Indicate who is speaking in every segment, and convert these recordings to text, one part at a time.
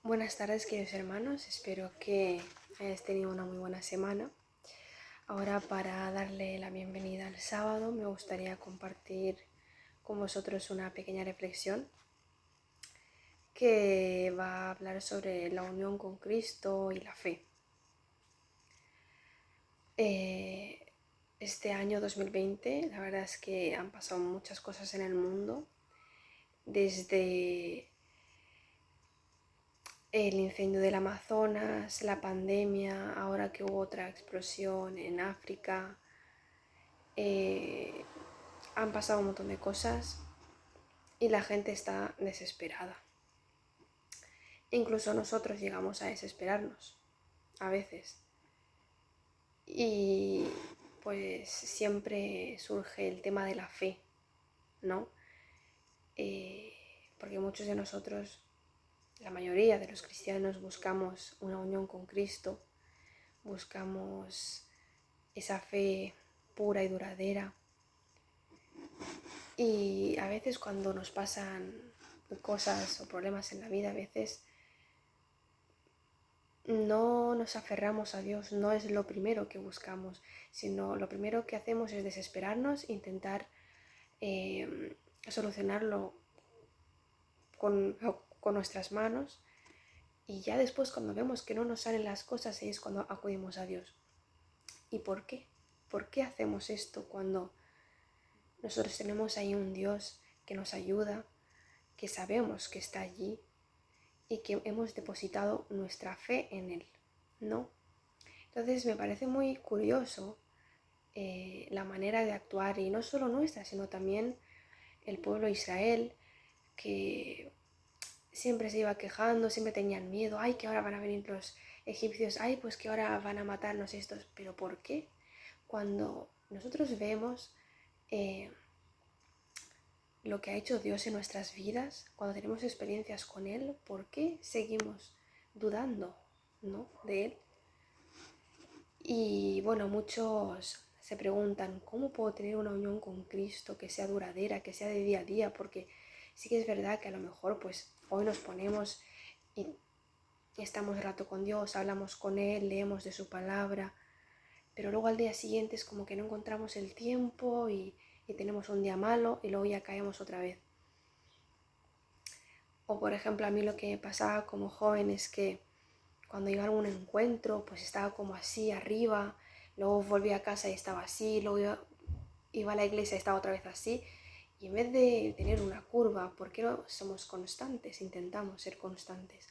Speaker 1: Buenas tardes, queridos hermanos. Espero que hayáis tenido una muy buena semana. Ahora, para darle la bienvenida al sábado, me gustaría compartir con vosotros una pequeña reflexión que va a hablar sobre la unión con Cristo y la fe. Este año 2020, la verdad es que han pasado muchas cosas en el mundo, desde el incendio del Amazonas, la pandemia, ahora que hubo otra explosión en África. Han pasado un montón de cosas y la gente está desesperada. Incluso nosotros llegamos a desesperarnos a veces. Y pues siempre surge el tema de la fe, ¿no? Porque muchos de nosotros, la mayoría de los cristianos, buscamos una unión con Cristo, buscamos esa fe pura y duradera. Y a veces cuando nos pasan cosas o problemas en la vida, a veces no nos aferramos a Dios, no es lo primero que buscamos, sino lo primero que hacemos es desesperarnos, intentar solucionarlo con nuestras manos, y ya después, cuando vemos que no nos salen las cosas, es cuando acudimos a Dios. ¿Y por qué? ¿Por qué hacemos esto cuando nosotros tenemos ahí un Dios que nos ayuda, que sabemos que está allí y que hemos depositado nuestra fe en Él, ¿no? Entonces me parece muy curioso la manera de actuar, y no solo nuestra, sino también el pueblo de Israel, que siempre se iba quejando, siempre tenían miedo. Ay, que ahora van a venir los egipcios, ay, pues que ahora van a matarnos estos. ¿Pero por qué? Cuando nosotros vemos lo que ha hecho Dios en nuestras vidas, cuando tenemos experiencias con Él, ¿por qué seguimos dudando, ¿no?, de Él? Y bueno, muchos se preguntan, ¿cómo puedo tener una unión con Cristo que sea duradera, que sea de día a día? Porque sí que es verdad que a lo mejor pues hoy nos ponemos y estamos un rato con Dios, hablamos con Él, leemos de su palabra, pero luego al día siguiente es como que no encontramos el tiempo y tenemos un día malo y luego ya caemos otra vez. O por ejemplo, a mí lo que me pasaba como joven es que cuando iba a algún encuentro, pues estaba como así arriba, luego volví a casa y estaba así, luego iba a la iglesia y estaba otra vez así. Y en vez de tener una curva, ¿por qué no somos constantes? Intentamos ser constantes.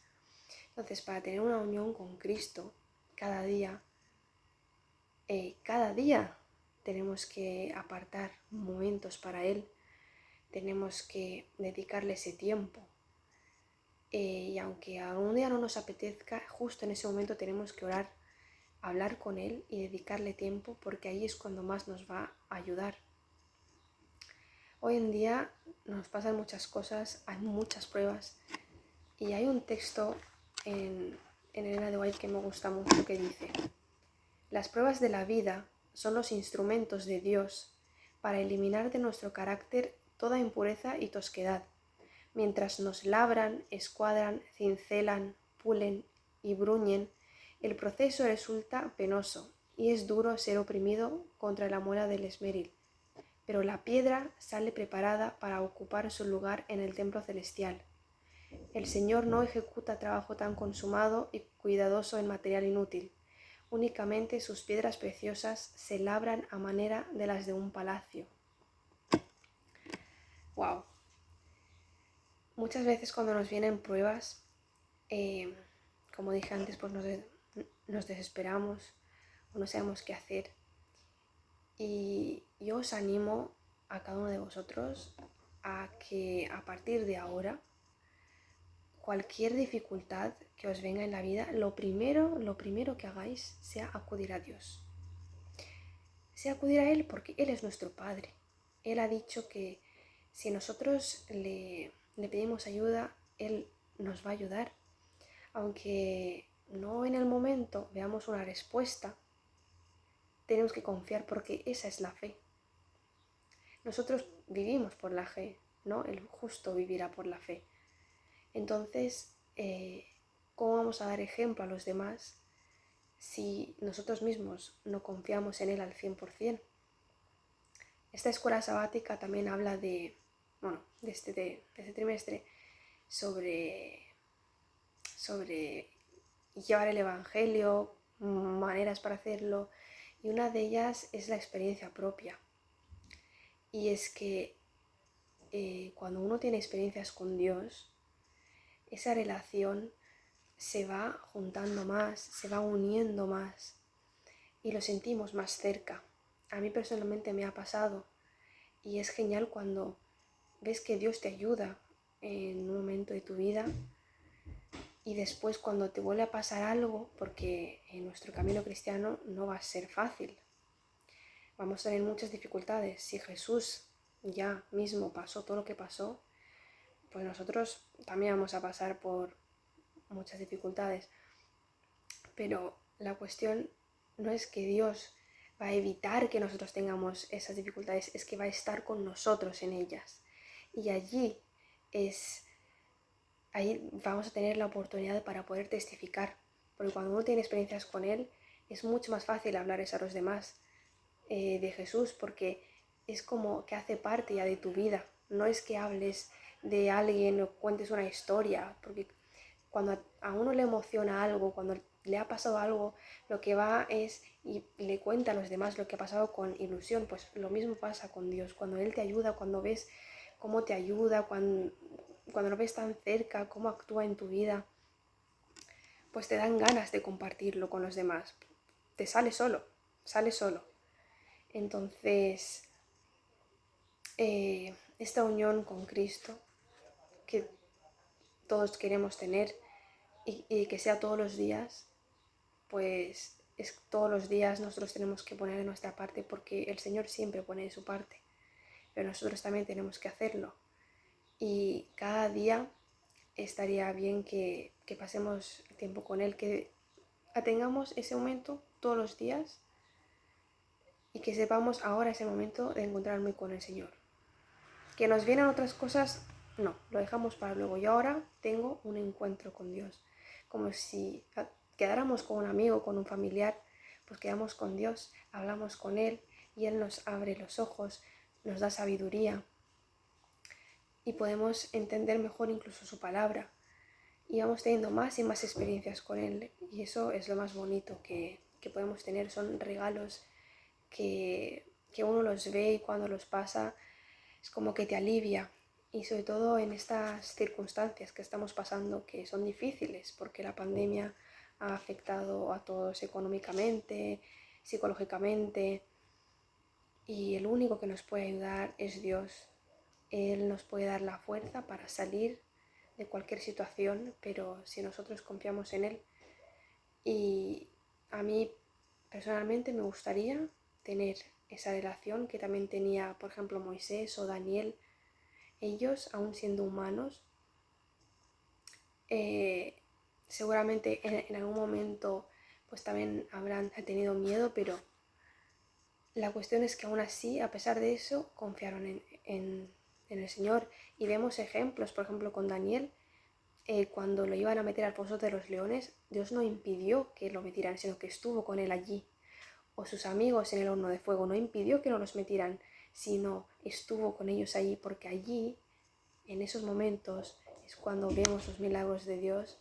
Speaker 1: Entonces, para tener una unión con Cristo, cada día tenemos que apartar momentos para Él, tenemos que dedicarle ese tiempo. Y aunque algún día no nos apetezca, justo en ese momento tenemos que orar, hablar con Él y dedicarle tiempo, porque ahí es cuando más nos va a ayudar. Hoy en día nos pasan muchas cosas, hay muchas pruebas, y hay un texto en Elena de White que me gusta mucho, que dice: las pruebas de la vida son los instrumentos de Dios para eliminar de nuestro carácter toda impureza y tosquedad. Mientras nos labran, escuadran, cincelan, pulen y bruñen, el proceso resulta penoso y es duro ser oprimido contra la muela del esmeril. Pero la piedra sale preparada para ocupar su lugar en el templo celestial. El Señor no ejecuta trabajo tan consumado y cuidadoso en material inútil. Únicamente sus piedras preciosas se labran a manera de las de un palacio. ¡Wow! Muchas veces cuando nos vienen pruebas, como dije antes, pues nos desesperamos o no sabemos qué hacer. Y yo os animo a cada uno de vosotros a que a partir de ahora, cualquier dificultad que os venga en la vida, lo primero que hagáis sea acudir a Dios. Sea acudir a Él, porque Él es nuestro Padre. Él ha dicho que si nosotros le pedimos ayuda, Él nos va a ayudar. Aunque no en el momento veamos una respuesta, tenemos que confiar, porque esa es la fe. Nosotros vivimos por la fe, ¿no? El justo vivirá por la fe. Entonces, ¿cómo vamos a dar ejemplo a los demás si nosotros mismos no confiamos en Él al 100%? Esta escuela sabática también habla de este trimestre sobre llevar el Evangelio, maneras para hacerlo, y una de ellas es la experiencia propia. Y es que cuando uno tiene experiencias con Dios, esa relación se va juntando más, se va uniendo más y lo sentimos más cerca. A mí personalmente me ha pasado y es genial cuando ves que Dios te ayuda en un momento de tu vida y después cuando te vuelve a pasar algo, porque en nuestro camino cristiano no va a ser fácil, vamos a tener muchas dificultades. Si Jesús ya mismo pasó todo lo que pasó, pues nosotros también vamos a pasar por muchas dificultades. Pero la cuestión no es que Dios va a evitar que nosotros tengamos esas dificultades, es que va a estar con nosotros en ellas. Y ahí vamos a tener la oportunidad para poder testificar. Porque cuando uno tiene experiencias con Él, es mucho más fácil hablarles a los demás de Jesús, porque es como que hace parte ya de tu vida. No es que hables de alguien o cuentes una historia, porque cuando a uno le emociona algo, cuando le ha pasado algo, lo que va es y le cuenta a los demás lo que ha pasado con ilusión. Pues lo mismo pasa con Dios. Cuando Él te ayuda, cuando ves cómo te ayuda, cuando lo ves tan cerca, cómo actúa en tu vida, pues te dan ganas de compartirlo con los demás. Te sale solo. Entonces, esta unión con Cristo que todos queremos tener y que sea todos los días, pues todos los días nosotros tenemos que poner de nuestra parte, porque el Señor siempre pone de su parte, pero nosotros también tenemos que hacerlo. Y cada día estaría bien que pasemos tiempo con Él, que tengamos ese momento todos los días y que sepamos ahora ese momento de encontrarme con el Señor. Que nos vienen otras cosas, no, lo dejamos para luego. Yo ahora tengo un encuentro con Dios, como si quedáramos con un amigo, con un familiar, pues quedamos con Dios, hablamos con Él y Él nos abre los ojos, nos da sabiduría y podemos entender mejor incluso su palabra y vamos teniendo más y más experiencias con Él, y eso es lo más bonito que podemos tener. Son regalos que uno los ve y cuando los pasa es como que te alivia, y sobre todo en estas circunstancias que estamos pasando, que son difíciles porque la pandemia ha afectado a todos económicamente, psicológicamente, y el único que nos puede ayudar es Dios. Él nos puede dar la fuerza para salir de cualquier situación, pero si nosotros confiamos en Él. Y a mí personalmente me gustaría tener esa relación que también tenía, por ejemplo, Moisés o Daniel. Ellos, aún siendo humanos, seguramente en algún momento pues también habrán tenido miedo, pero la cuestión es que aún así, a pesar de eso, confiaron en el Señor. Y vemos ejemplos, por ejemplo, con Daniel, cuando lo iban a meter al pozo de los leones, Dios no impidió que lo metieran, sino que estuvo con él allí. O sus amigos en el horno de fuego, no impidió que no los metieran, sino estuvo con ellos allí, porque allí, en esos momentos, es cuando vemos los milagros de Dios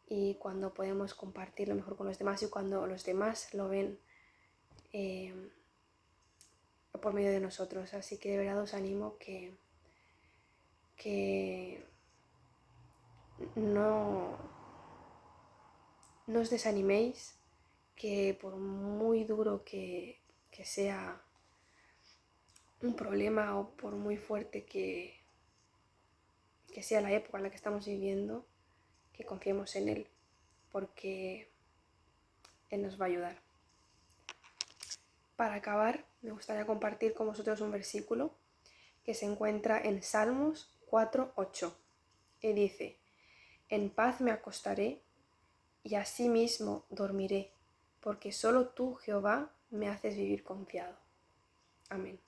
Speaker 1: y cuando podemos compartirlo mejor con los demás y cuando los demás lo ven por medio de nosotros. Así que de verdad os animo que no os desaniméis, que por muy duro que sea un problema o por muy fuerte que sea la época en la que estamos viviendo, que confiemos en Él, porque Él nos va a ayudar. Para acabar, me gustaría compartir con vosotros un versículo que se encuentra en Salmos 4:8 y dice: en paz me acostaré y asimismo dormiré, porque solo tú, Jehová, me haces vivir confiado. Amén.